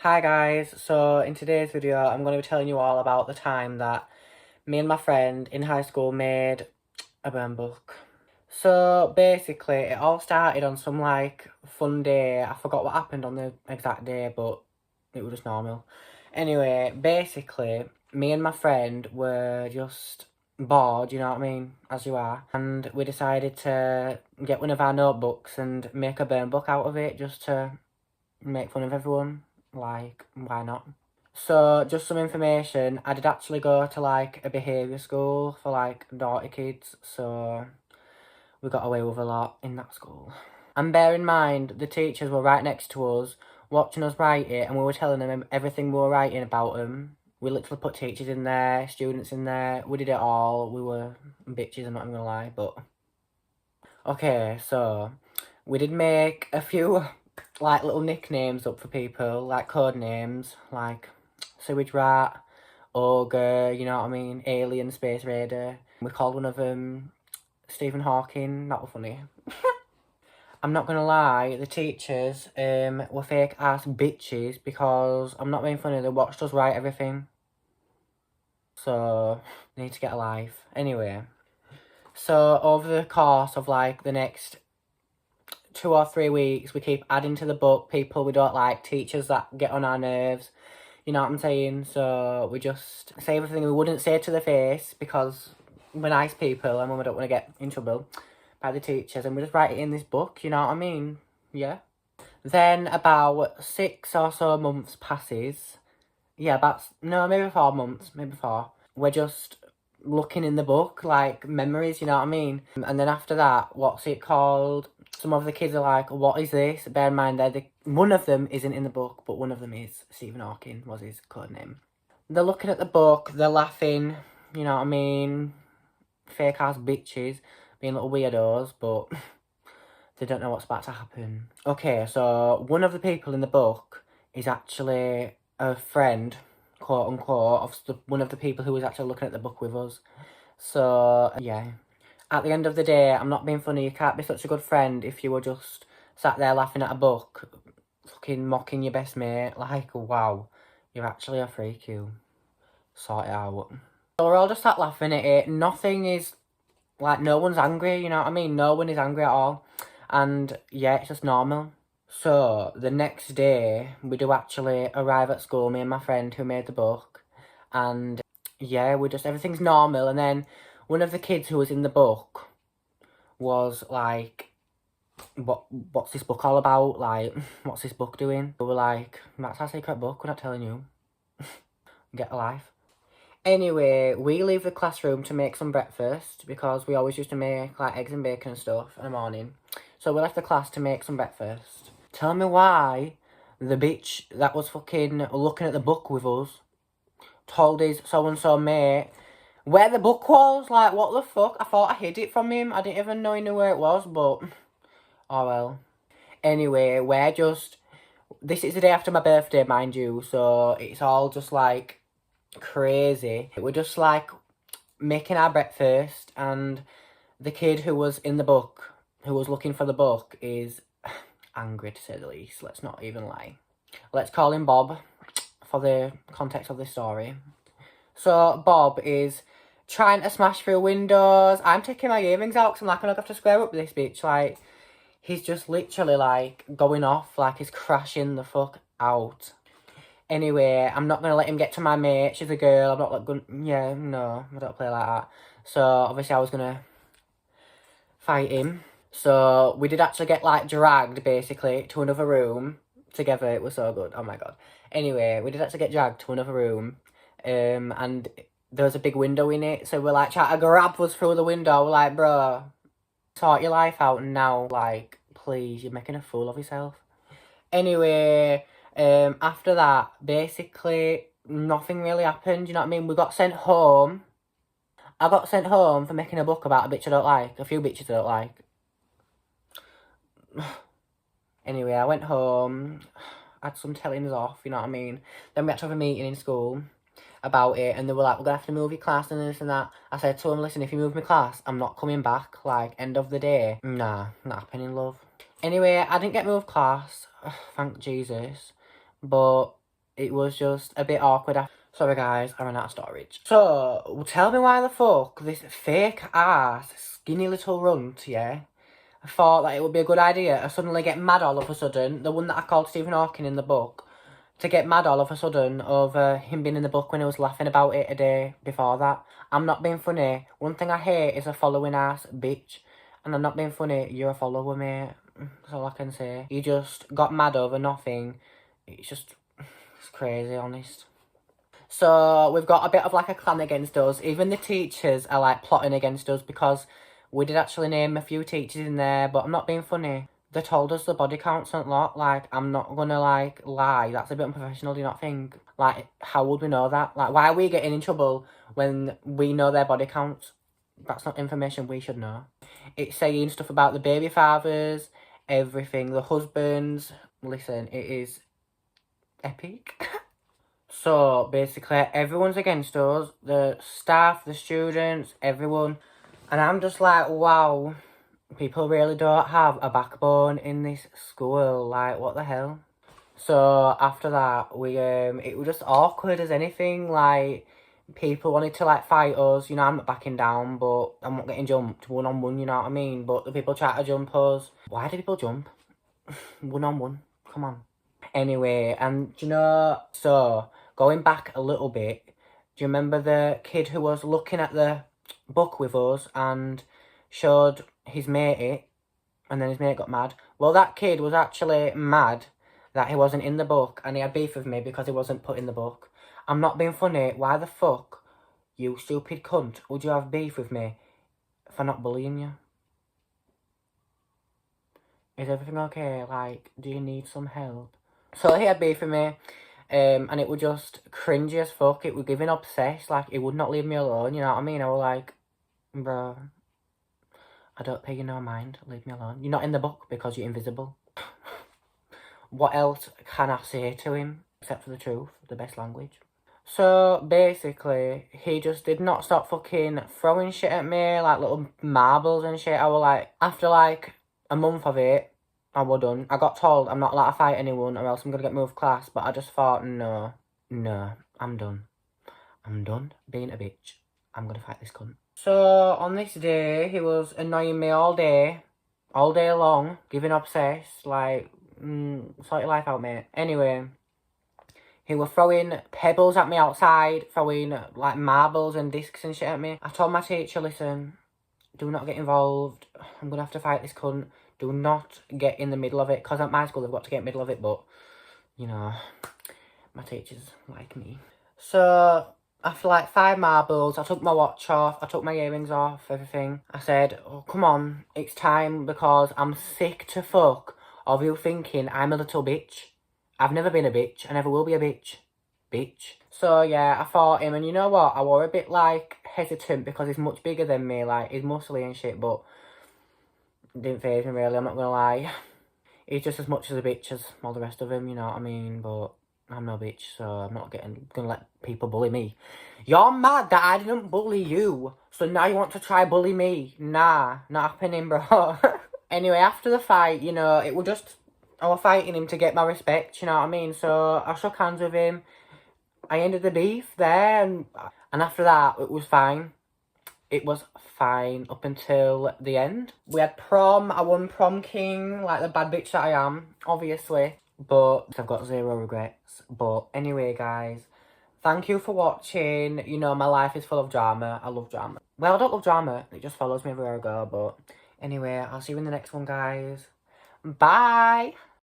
Hi guys, so in today's video I'm going to be telling you all about the time that me and my friend in high school made a burn book. So basically it all started on some fun day. I forgot what happened on the exact day, but it was just normal. Anyway, basically me and my friend were just bored, you know what I mean, as you are, and we decided to get one of our notebooks and make a burn book out of it just to make fun of everyone. Why not? So, just some information. I did actually go to, a behaviour school for, naughty kids. So, we got away with a lot in that school. And bear in mind, the teachers were right next to us, watching us write it, and we were telling them everything we were writing about them. We literally put teachers in there, students in there. We did it all. We were bitches, I'm not even gonna lie, but... Okay, so... We did make a few little nicknames up for people, like code names, like Sewage Rat, Ogre, you know what I mean, Alien, Space Raider. We called one of them Stephen Hawking. That was funny. I'm not gonna lie, the teachers were fake ass bitches because I'm not being funny, they watched us write everything. So, they need to get a life. Anyway, so over the course of the next 2 or 3 weeks, we keep adding to the book people we don't like, teachers that get on our nerves, you know what I'm saying? So we just say everything we wouldn't say to the face because we're nice people and we don't want to get in trouble by the teachers, and we just write it in this book, you know what I mean? Yeah. Then about 6 or so months passes. Yeah, no, maybe 4 months, maybe 4. We're just looking in the book, like memories, you know what I mean? And then after that, what's it called? Some of the kids are like, what is this? Bear in mind, one of them isn't in the book, but one of them is. Stephen Hawking was his code name. They're looking at the book, they're laughing, you know what I mean? Fake ass bitches, being little weirdos, but they don't know what's about to happen. Okay, so one of the people in the book is actually a friend, quote unquote, of one of the people who was actually looking at the book with us. So, yeah. At the end of the day, I'm not being funny, you can't be such a good friend if you were just sat there laughing at a book, fucking mocking your best mate. Like, wow, you're actually a freak, you. Sort it out. So we're all just sat laughing at it. Nothing is, no one's angry, you know what I mean? No one is angry at all. And, yeah, it's just normal. So, the next day, we do actually arrive at school, me and my friend who made the book. And, yeah, everything's normal. And then one of the kids who was in the book was like, what's this book all about? Like, what's this book doing? We were like, that's our secret book, we're not telling you. Get a life. Anyway, we leave the classroom to make some breakfast because we always used to make eggs and bacon and stuff in the morning. So we left the class to make some breakfast. Tell me why the bitch that was fucking looking at the book with us told his so-and-so mate where the book was. Like, what the fuck? I thought I hid it from him. I didn't even know he knew where it was, but... oh, well. Anyway, this is the day after my birthday, mind you, so it's all just, crazy. We're just, making our breakfast, and the kid who was in the book, who was looking for the book, is angry, to say the least. Let's not even lie. Let's call him Bob, for the context of this story. So, Bob is trying to smash through windows. I'm taking my earrings out because I'm I'm gonna have to square up with this bitch. He's just literally, going off, he's crashing the fuck out. Anyway, I'm not gonna let him get to my mate. She's a girl. I'm not gonna... yeah, no, I don't play like that. So, obviously, I was gonna fight him. So, we did actually get, dragged, basically, to another room together. It was so good. Oh, my God. Anyway, we did actually get dragged to another room. And there was a big window in it. So, we're, trying to grab us through the window. We're like, bro, sort your life out now. Please, you're making a fool of yourself. Anyway, after that, basically, nothing really happened, you know what I mean? We got sent home. I got sent home for making a book about a bitch I don't like. A few bitches I don't like. Anyway, I went home, had some tellings off, you know what I mean? Then we had to have a meeting in school about it, and they were like, we're gonna have to move your class and this and that. I said to them, listen, if you move my class, I'm not coming back. End of the day. Nah, not happening, love. Anyway, I didn't get moved class, thank Jesus, but it was just a bit awkward. Sorry guys, I ran out of storage. So, tell me why the fuck this fake ass, skinny little runt, yeah, thought that it would be a good idea to suddenly get mad all of a sudden, the one that I called Stephen Hawking in the book, to get mad all of a sudden over him being in the book when he was laughing about it a day before that. I'm not being funny. One thing I hate is a following ass bitch. And I'm not being funny, you're a follower, mate. That's all I can say. You just got mad over nothing. It's just, it's crazy, honest. So, we've got a bit of like a clan against us. Even the teachers are like plotting against us because we did actually name a few teachers in there, but I'm not being funny. They told us the body counts and lot. Like, I'm not gonna like lie. That's a bit unprofessional, do you not think? Like, how would we know that? Like, why are we getting in trouble when we know their body counts? That's not information we should know. It's saying stuff about the baby fathers, everything, the husbands. Listen, it is epic. So, basically, everyone's against us. The staff, the students, everyone. And I'm just like, wow, people really don't have a backbone in this school. Like, what the hell? So, after that, it was just awkward as anything. Like, people wanted to, like, fight us. You know, I'm not backing down, but I'm not getting jumped one-on-one, you know what I mean? But the people try to jump us. Why do people jump? One-on-one. Come on. Anyway, and you know, so going back a little bit, do you remember the kid who was looking at the book with us and showed his mate it, and then his mate got mad? Well, that kid was actually mad that he wasn't in the book, and he had beef with me because he wasn't put in the book. I'm not being funny. Why the fuck, you stupid cunt, would you have beef with me for not bullying you? Is everything okay? Like, do you need some help? So he had beef with me, and it was just cringy as fuck. It was giving obsessed, like, it would not leave me alone, you know what I mean? I was like, bro, I don't pay you no mind, leave me alone. You're not in the book because you're invisible. What else can I say to him, except for the truth, the best language? So, basically, he just did not stop fucking throwing shit at me, like little marbles and shit. I was like, after like a month of it, I was done. I got told I'm not allowed to fight anyone or else I'm going to get moved class. But I just thought, no, I'm done. I'm done being a bitch. I'm going to fight this cunt. So, on this day, he was annoying me all day long, giving obsessed, like, sort your life out, mate. Anyway, he was throwing pebbles at me outside, throwing, like, marbles and discs and shit at me. I told my teacher, listen, do not get involved. I'm going to have to fight this cunt. Do not get in the middle of it. Because at my school, they've got to get in the middle of it. But, you know, my teachers like me. So, after like 5 marbles, I took my watch off. I took my earrings off, everything. I said, oh, come on. It's time because I'm sick to fuck of you thinking I'm a little bitch. I've never been a bitch. I never will be a bitch. Bitch. So, yeah, I fought him. And you know what? I was a bit, like, hesitant because he's much bigger than me. Like, he's muscly and shit, but it didn't faze me, really. I'm not gonna lie. He's just as much as a bitch as all the rest of them, you know what I mean? But I'm no bitch, so I'm not gonna let people bully me. You're mad that I didn't bully you, so now you want to try bully me? Nah, not happening, bro. Anyway, after the fight, you know, it was just, I was fighting him to get my respect, you know what I mean? So I shook hands with him. I ended the beef there, and after that, it was fine. It was fine up until the end. We had prom. I won prom king, like the bad bitch that I am, obviously. But I've got 0 regrets. But anyway, guys, thank you for watching. You know, my life is full of drama. I love drama. Well, I don't love drama. It just follows me everywhere I go. But anyway, I'll see you in the next one, guys. Bye!